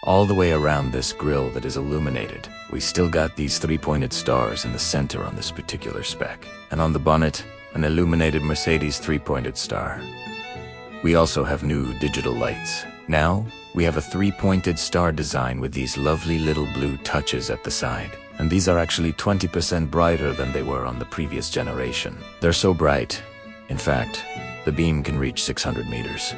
all the way around this grille that is illuminated. We still got these three-pointed stars in the center on this particular spec. And on the bonnet, an illuminated Mercedes three-pointed star. We also have new digital lights. Now, we have a three-pointed star design with these lovely little blue touches at the side. And these are actually 20% brighter than they were on the previous generation. They're so bright. In fact, the beam can reach 600 meters.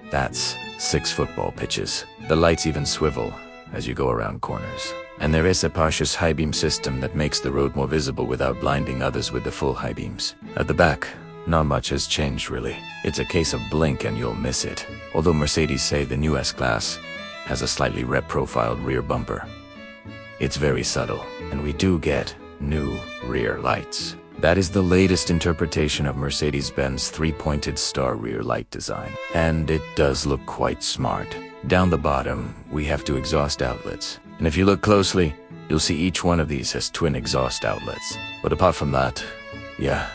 That's 6 football pitches. The lights even swivel as you go around corners. And there is a partious high beam system that makes the road more visible without blinding others with the full high beams. At the back, not much has changed really. It's a case of blink and you'll miss it. Although Mercedes say the new S-Class has a slightly rep-profiled rear bumper. It's very subtle, and we do get new rear lights. That is the latest interpretation of Mercedes-Benz three-pointed star rear light design. And it does look quite smart. Down the bottom, we have 2 exhaust outlets. And if you look closely, you'll see each one of these has twin exhaust outlets. But apart from that, yeah,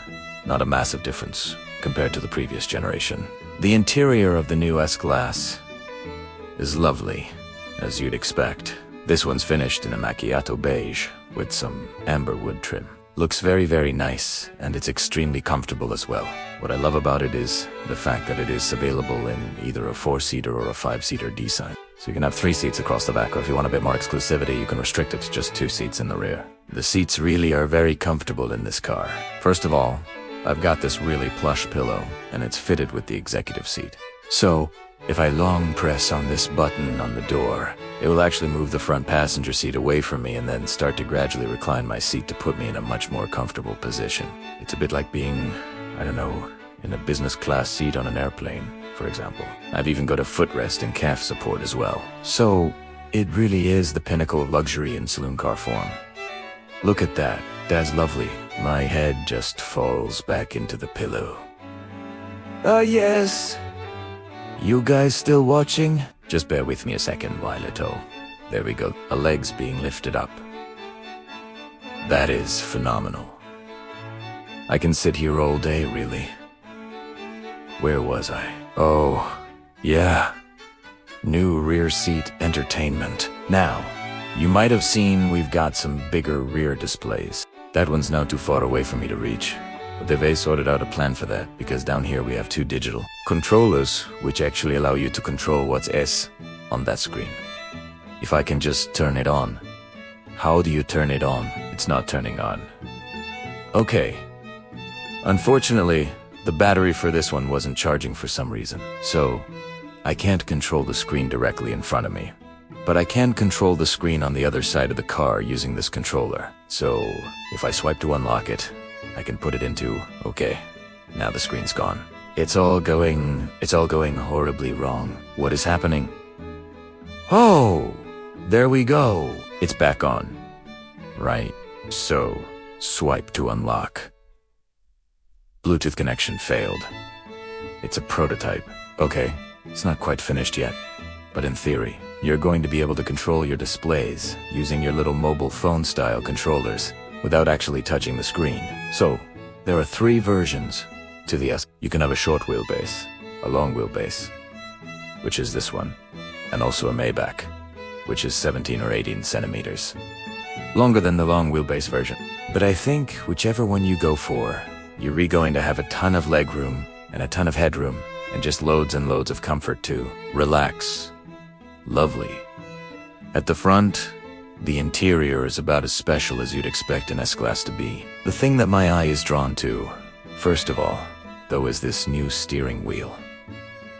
not a massive difference compared to the previous generation. The interior of the new S-Class is lovely, as you'd expect. This one's finished in a macchiato beige with some amber wood trim. Looks very, very nice, and it's extremely comfortable as well. What I love about it is the fact that it is available in either a 4-seater or a 5-seater design. So you can have 3 seats across the back, or if you want a bit more exclusivity, you can restrict it to just 2 seats in the rear. The seats really are very comfortable in this car. First of all, I've got this really plush pillow, and it's fitted with the executive seat. So, if I long press on this button on the door, it will actually move the front passenger seat away from me and then start to gradually recline my seat to put me in a much more comfortable position. It's a bit like being, I don't know, in a business class seat on an airplane, for example. I've even got a footrest and calf support as well. So, it really is the pinnacle of luxury in saloon car form. Look at that. That's lovely. My head just falls back into the pillow. Yes. You guys still watching? Just bear with me a second while there we go, a leg's being lifted up. That is phenomenal. I can sit here all day, really. Where was I? Oh, yeah. New rear seat entertainment. Now, you might have seen we've got some bigger rear displays. That one's now too far away for me to reach. But they've sorted out a plan for that, because down here we have 2 digital controllers, which actually allow you to control what's S on that screen. If I can just turn it on. How do you turn it on? It's not turning on. Okay. Unfortunately, the battery for this one wasn't charging for some reason, so I can't control the screen directly in front of me. But I can control the screen on the other side of the car using this controller. So, if I swipe to unlock it, I can put it into, okay, now the screen's gone. It's all going horribly wrong. What is happening? Oh, there we go. It's back on. Right, so, swipe to unlock. Bluetooth connection failed. It's a prototype. Okay, it's not quite finished yet, but in theory, you're going to be able to control your displays using your little mobile phone style controllers without actually touching the screen. So, there are 3 versions to the S. You can have a short wheelbase, a long wheelbase, which is this one, and also a Maybach, which is 17 or 18 centimeters. Longer than the long wheelbase version. But I think whichever one you go for, you're going to have a ton of legroom and a ton of headroom and just loads and loads of comfort too. Relax. Lovely. At the front, the interior is about as special as you'd expect an S-Class to be. The thing that my eye is drawn to, first of all, though, is this new steering wheel.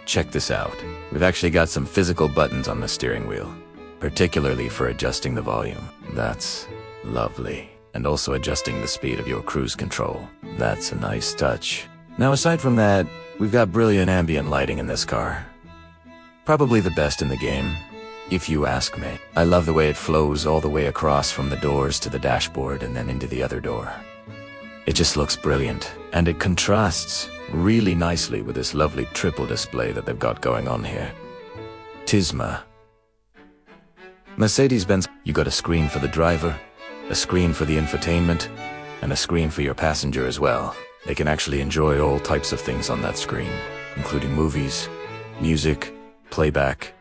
Check this out. We've actually got some physical buttons on the steering wheel, particularly for adjusting the volume. That's lovely. And also adjusting the speed of your cruise control. That's a nice touch. Now, aside from that, we've got brilliant ambient lighting in this car. Probably the best in the game, if you ask me. I love the way it flows all the way across from the doors to the dashboard and then into the other door. It just looks brilliant, and it contrasts really nicely with this lovely triple display that they've got going on here. Tisma. Mercedes-Benz, you got a screen for the driver, a screen for the infotainment, and a screen for your passenger as well. They can actually enjoy all types of things on that screen, including movies, music, playback,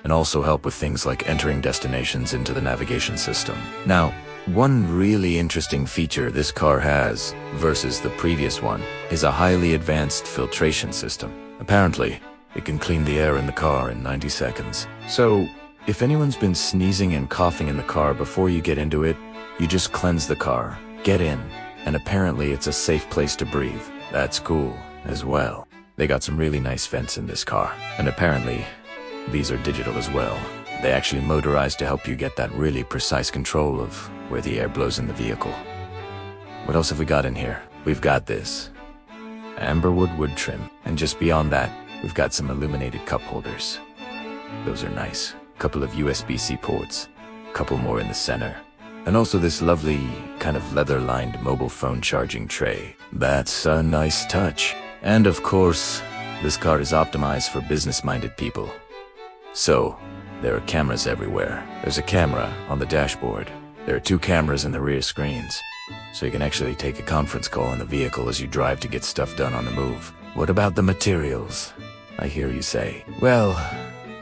and also help with things like entering destinations into the navigation system. Now, one really interesting feature this car has, versus the previous one, is a highly advanced filtration system. Apparently, it can clean the air in the car in 90 seconds. So, if anyone's been sneezing and coughing in the car before you get into it, you just cleanse the car, get in, and apparently it's a safe place to breathe. That's cool as well. They got some really nice vents in this car, and apparently these are digital as well. They actually motorized to help you get that really precise control of where the air blows in the vehicle. What else have we got in here? We've got this amberwood wood trim, and just beyond that, we've got some illuminated cup holders. Those are nice. Couple of USB-C ports, couple more in the center, and also this lovely kind of leather-lined mobile phone charging tray. That's a nice touch. And of course, this car is optimized for business-minded people. So, there are cameras everywhere. There's a camera on the dashboard. There are 2 cameras in the rear screens, so you can actually take a conference call in the vehicle as you drive to get stuff done on the move. What about the materials? I hear you say. Well,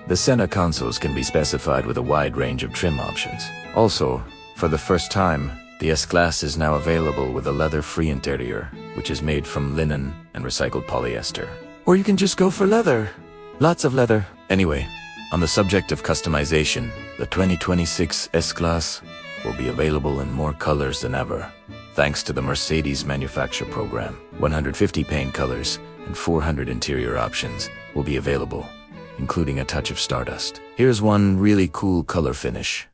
the center consoles can be specified with a wide range of trim options. Also, for the first time, the S-Class is now available with a leather-free interior, which is made from linen and recycled polyester. Or you can just go for leather. Lots of leather. Anyway, on the subject of customization, the 2026 S-Class will be available in more colors than ever, thanks to the Mercedes manufacture program. 150 paint colors and 400 interior options will be available, including a touch of stardust. Here's one really cool color finish.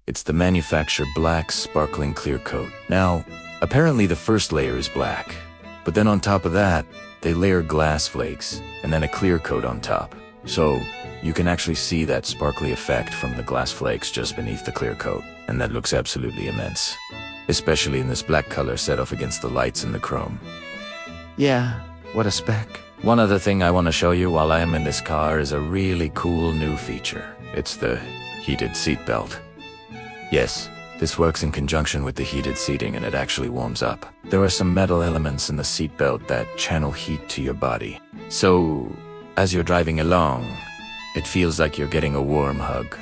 It's the manufacturer black sparkling clear coat. Now, apparently the first layer is black, but then on top of that, they layer glass flakes and then a clear coat on top. So, you can actually see that sparkly effect from the glass flakes just beneath the clear coat, and that looks absolutely immense, especially in this black color set off against the lights and the chrome. Yeah, what a spec. One other thing I want to show you while I am in this car is a really cool new feature. It's the heated seat belt. Yes, this works in conjunction with the heated seating and it actually warms up. There are some metal elements in the seat belt that channel heat to your body. So, as you're driving along, it feels like you're getting a warm hug.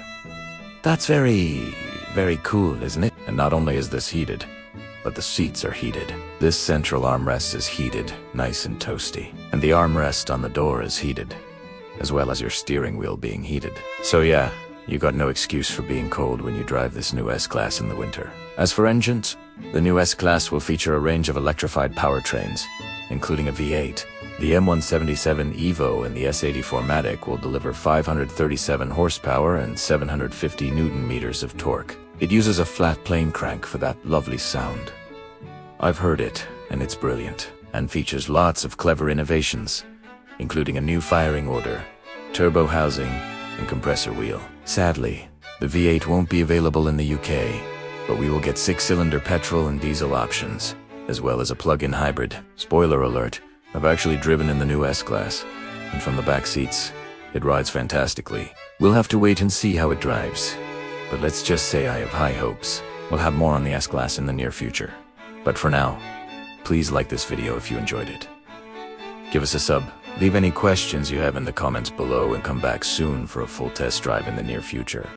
That's very cool, isn't it? And not only is this heated, but the seats are heated. This central armrest is heated, nice and toasty. And the armrest on the door is heated, as well as your steering wheel being heated. So yeah, you got no excuse for being cold when you drive this new S-Class in the winter. As for engines, the new S-Class will feature a range of electrified powertrains, including a V8. The M177 Evo and the S84 Matic will deliver 537 horsepower and 750 Newton-meters of torque. It uses a flat plane crank for that lovely sound. I've heard it, and it's brilliant, and features lots of clever innovations, including a new firing order, turbo housing, and compressor wheel. Sadly, the V8 won't be available in the UK, but we will get 6-cylinder petrol and diesel options, as well as a plug-in hybrid. Spoiler alert, I've actually driven in the new S-Class, and from the back seats, it rides fantastically. We'll have to wait and see how it drives, but let's just say I have high hopes. We'll have more on the S-Class in the near future. But for now, please like this video if you enjoyed it. Give us a sub, leave any questions you have in the comments below, and come back soon for a full test drive in the near future.